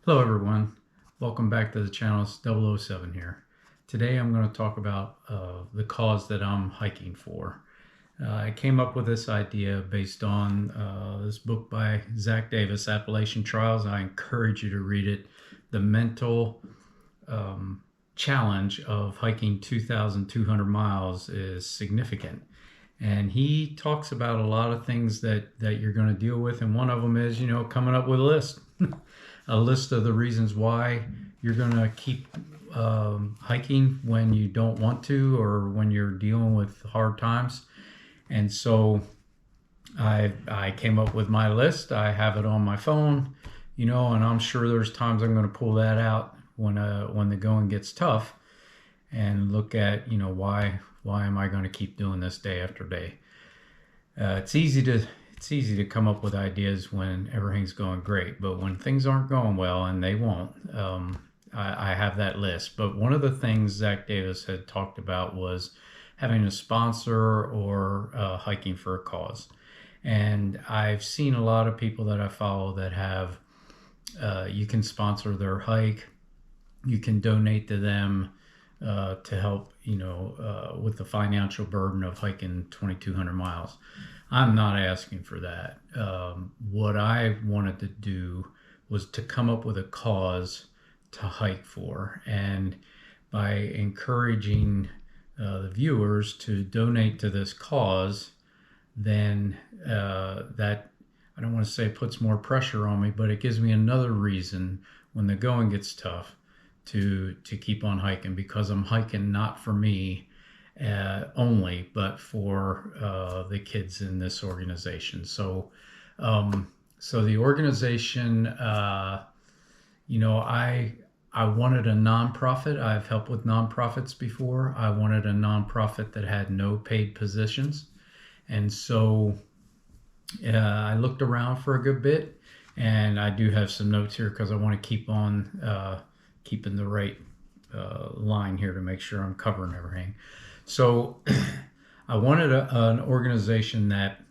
Hello everyone, welcome back to the channel. It's 007 here. Today I'm going to talk about the cause that I'm hiking for. I came up with this idea based on this book by Zach Davis, Appalachian Trials. I encourage you to read it. The mental challenge of hiking 2,200 miles is significant. And he talks about a lot of things that you're going to deal with, and one of them is, coming up with a list. A list of the reasons why you're going to keep hiking when you don't want to, or when you're dealing with hard times. And so I came up with my list. I have it on my phone, and I'm sure there's times I'm going to pull that out when the going gets tough, and look at, why am I going to keep doing this day after day. It's easy to come up with ideas when everything's going great, but when things aren't going well, and they won't, I have that list. But one of the things Zach Davis had talked about was having a sponsor, or hiking for a cause. And I've seen a lot of people that I follow that have, you can sponsor their hike, you can donate to them to help, with the financial burden of hiking 2,200 miles. I'm not asking for that. What I wanted to do was to come up with a cause to hike for. And by encouraging the viewers to donate to this cause, then that, I don't want to say puts more pressure on me, but it gives me another reason when the going gets tough to keep on hiking, because I'm hiking not for me only, but for the kids in this organization. So the organization, I wanted a nonprofit. I've helped with nonprofits before. I wanted a nonprofit that had no paid positions. And so I looked around for a good bit, and I do have some notes here because I want to keep on keeping the right line here to make sure I'm covering everything. So I wanted an organization that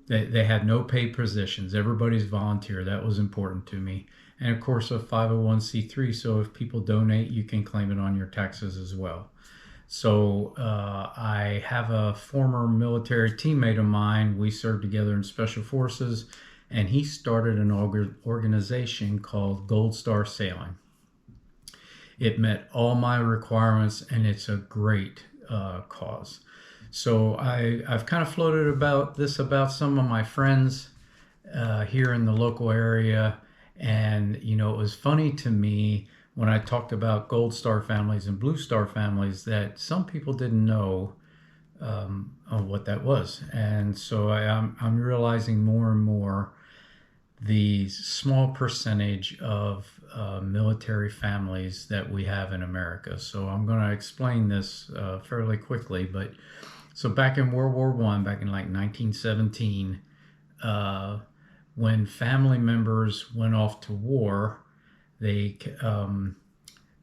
they had no paid positions. Everybody's volunteer. That was important to me. And of course, a 501c3. So if people donate, you can claim it on your taxes as well. So I have a former military teammate of mine. We served together in Special Forces, and he started an organization called Gold Star Sailing. It met all my requirements, and it's a great cause. So I've kind of floated about some of my friends here in the local area. And, it was funny to me when I talked about Gold Star families and Blue Star families that some people didn't know what that was. And so I'm realizing more and more the small percentage of military families that we have in America. So I'm going to explain this fairly quickly. But so back in World War I, back in like 1917, when family members went off to war, they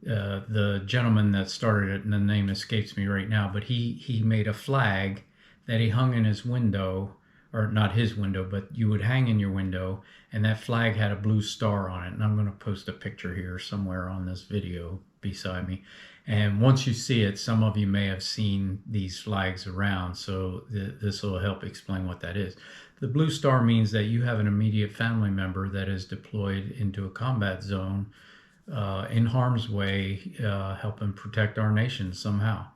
the gentleman that started it, and the name escapes me right now, but he made a flag that he hung in his window, or not his window, but you would hang in your window, and that flag had a blue star on it. And I'm going to post a picture here somewhere on this video beside me. And once you see it, some of you may have seen these flags around, so this will help explain what that is. The blue star means that you have an immediate family member that is deployed into a combat zone in harm's way, helping protect our nation somehow.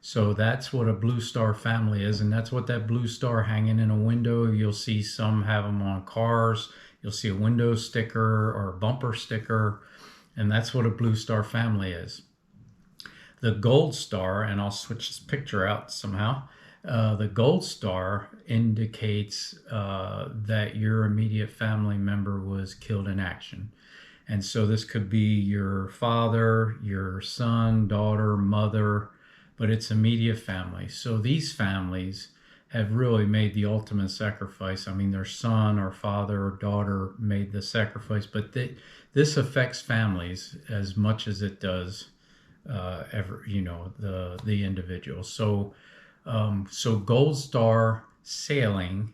So that's what a Blue Star family is, and that's what that blue star hanging in a window. You'll see some have them on cars. You'll see a window sticker or a bumper sticker, and that's what a Blue Star family is. The Gold Star, and I'll switch this picture out somehow. The Gold Star indicates that your immediate family member was killed in action. And so this could be your father, your son, daughter, mother, but it's immediate family. So these families have really made the ultimate sacrifice. I mean, their son or father or daughter made the sacrifice, but this affects families as much as it does the individual. So Gold Star Sailing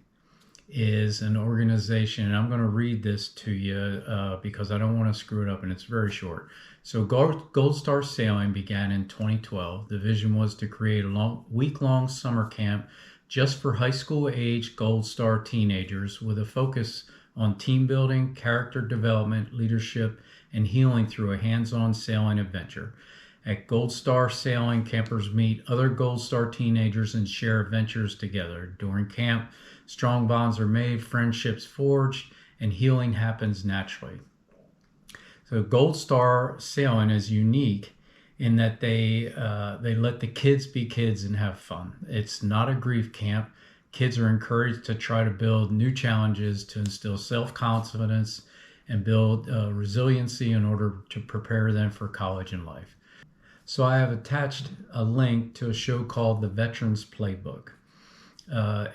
is an organization, and I'm going to read this to you because I don't want to screw it up, and it's very short. So Gold Star Sailing began in 2012. The vision was to create a week-long summer camp just for high school age Gold Star teenagers with a focus on team building, character development, leadership, and healing through a hands-on sailing adventure. At Gold Star Sailing, campers meet other Gold Star teenagers and share adventures together. During camp, strong bonds are made, friendships forged, and healing happens naturally. So Gold Star Sailing is unique in that they let the kids be kids and have fun. It's not a grief camp. Kids are encouraged to try to build new challenges to instill self-confidence and build resiliency in order to prepare them for college and life. So I have attached a link to a show called The Veterans Playbook.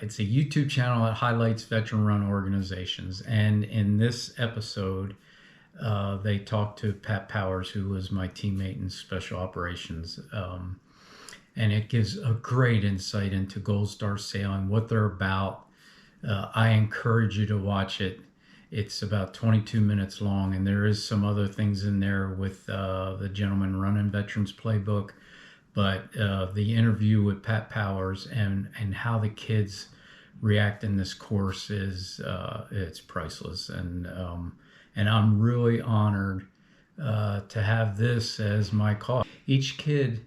It's a YouTube channel that highlights veteran-run organizations. And in this episode, they talked to Pat Powers, who was my teammate in Special Operations. And it gives a great insight into Gold Star Sailing, what they're about. I encourage you to watch it. It's about 22 minutes long, and there is some other things in there with the gentleman running Veterans Playbook. But the interview with Pat Powers and how the kids react in this course is it's priceless. And I'm really honored to have this as my cause. Each kid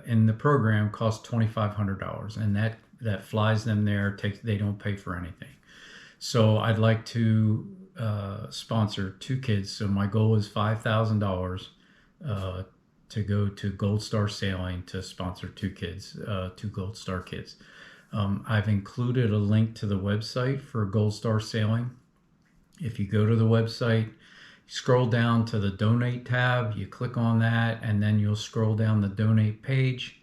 in the program costs $2,500, and that flies them there. They don't pay for anything. So I'd like to sponsor 2 kids. So my goal is $5,000 to go to Gold Star Sailing to sponsor 2 kids, 2 Gold Star kids. I've included a link to the website for Gold Star Sailing. If you go to the website, scroll down to the donate tab, you click on that, and then you'll scroll down the donate page.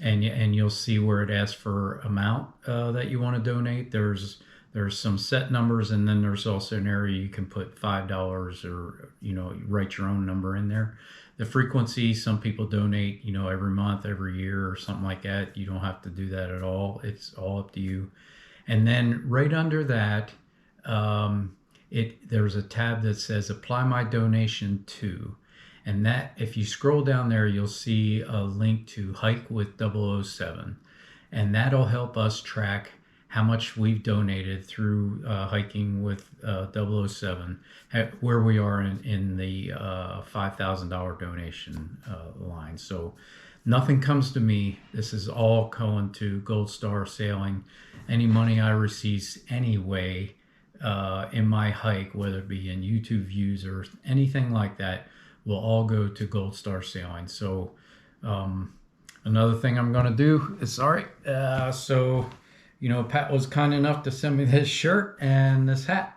And you'll see where it asks for amount that you want to donate. There's some set numbers, and then there's also an area you can put $5 or write your own number in there. The frequency, some people donate every month, every year, or something like that. You don't have to do that at all. It's all up to you. And then right under that, there's a tab that says apply my donation to. And that, if you scroll down there, you'll see a link to Hike with 007. And that'll help us track how much we've donated through Hiking with 007, where we are in the $5,000 donation line. So nothing comes to me. This is all going to Gold Star Sailing. Any money I receive anyway in my hike, whether it be in YouTube views or anything like that, will all go to Gold Star Sailing. So another thing I'm going to do is, so Pat was kind enough to send me this shirt and this hat.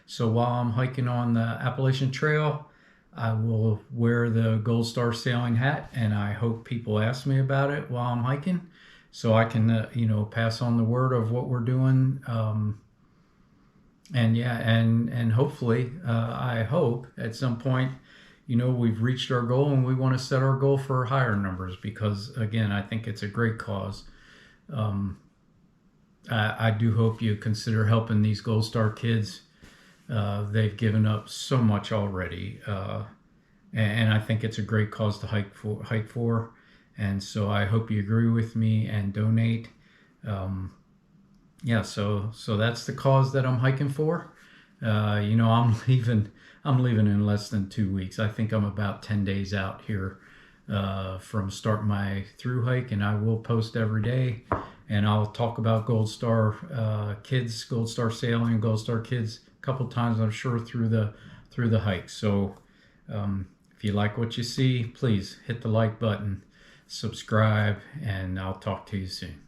So while I'm hiking on the Appalachian Trail, I will wear the Gold Star Sailing hat, and I hope people ask me about it while I'm hiking, so I can pass on the word of what we're doing. And hopefully, I hope at some point, we've reached our goal, and we want to set our goal for higher numbers, because again, I think it's a great cause. I do hope you consider helping these Gold Star kids. They've given up so much already, and I think it's a great cause to hike for. And so I hope you agree with me and donate. So that's the cause that I'm hiking for. I'm leaving in less than 2 weeks. I think I'm about 10 days out here from starting my through hike, and I will post every day, and I'll talk about Gold Star kids, Gold Star Sailing, Gold Star kids a couple times, I'm sure, through the hike. So if you like what you see, please hit the like button, subscribe, and I'll talk to you soon.